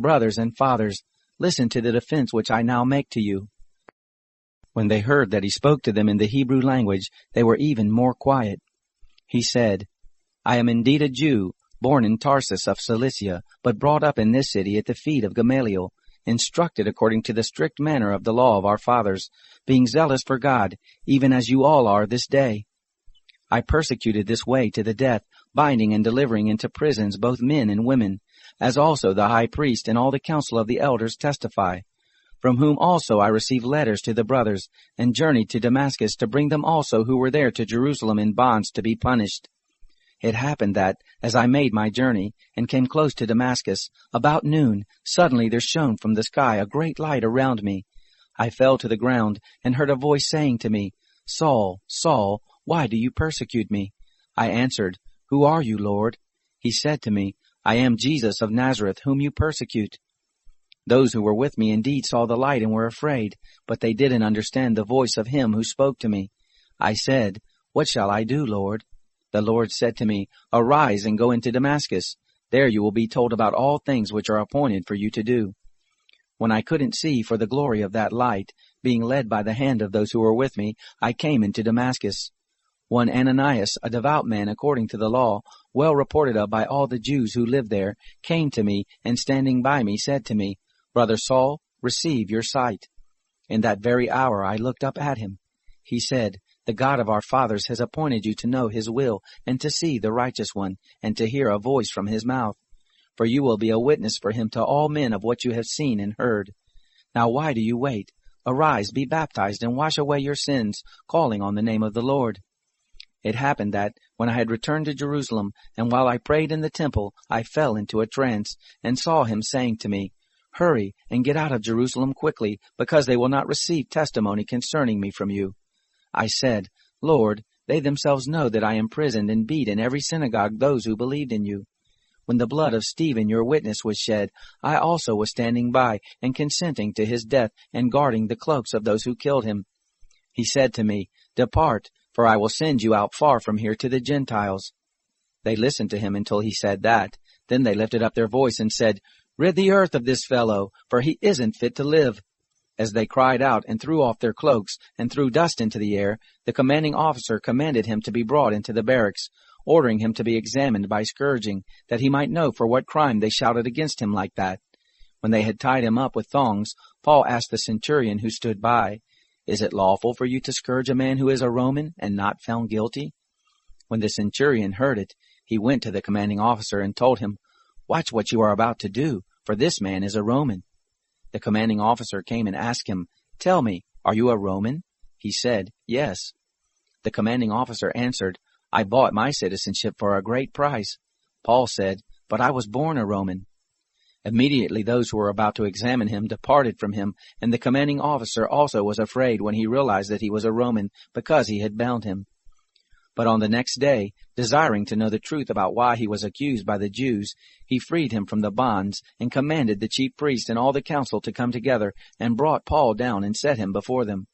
"Brothers and fathers, listen to the defense which I now make to you." When they heard that he spoke to them in the Hebrew language, they were even more quiet. He said, "I am indeed a Jew, born in Tarsus of Cilicia, but brought up in this city at the feet of Gamaliel, instructed according to the strict manner of the law of our fathers, being zealous for God, even as you all are this day. I persecuted this way to the death, binding and delivering into prisons both men and women, as also the high priest and all the council of the elders testify, from whom also I received letters to the brothers, and journeyed to Damascus to bring them also who were there to Jerusalem in bonds to be punished. It happened that, as I made my journey, and came close to Damascus, about noon, suddenly there shone from the sky a great light around me. I fell to the ground, and heard a voice saying to me, "Saul, Saul, why do you persecute me?" I answered, "Who are you, Lord?" He said to me, "I am Jesus of Nazareth, whom you persecute." Those who were with me indeed saw the light and were afraid, but they didn't understand the voice of him who spoke to me. I said, "What shall I do, Lord?" The Lord said to me, "Arise and go into Damascus. There you will be told about all things which are appointed for you to do." When I couldn't see for the glory of that light, being led by the hand of those who were with me, I came into Damascus. One Ananias, a devout man according to the law, well reported of by all the Jews who lived there, came to me, and standing by me said to me, "Brother Saul, receive your sight." In that very hour I looked up at him. He said, "The God of our fathers has appointed you to know his will, and to see the righteous one, and to hear a voice from his mouth. For you will be a witness for him to all men of what you have seen and heard. Now why do you wait? Arise, be baptized, and wash away your sins, calling on the name of the Lord." It happened that, when I had returned to Jerusalem, and while I prayed in the temple, I fell into a trance, and saw him saying to me, "Hurry, and get out of Jerusalem quickly, because they will not receive testimony concerning me from you." I said, "Lord, they themselves know that I imprisoned and beat in every synagogue those who believed in you. When the blood of Stephen your witness was shed, I also was standing by, and consenting to his death, and guarding the cloaks of those who killed him." He said to me, "Depart, for I will send you out far from here to the Gentiles." They listened to him until he said that. Then they lifted up their voice and said, "Rid the earth of this fellow, for he isn't fit to live." As they cried out and threw off their cloaks and threw dust into the air, the commanding officer commanded him to be brought into the barracks, ordering him to be examined by scourging, that he might know for what crime they shouted against him like that. When they had tied him up with thongs, Paul asked the centurion who stood by, "Is it lawful for you to scourge a man who is a Roman and not found guilty?" When the centurion heard it, he went to the commanding officer and told him, "Watch what you are about to do, for this man is a Roman." The commanding officer came and asked him, "Tell me, are you a Roman?" He said, "Yes." The commanding officer answered, "I bought my citizenship for a great price." Paul said, "But I was born a Roman." Immediately those who were about to examine him departed from him, and the commanding officer also was afraid when he realized that he was a Roman, because he had bound him. But on the next day, desiring to know the truth about why he was accused by the Jews, he freed him from the bonds, and commanded the chief priests and all the council to come together, and brought Paul down and set him before them.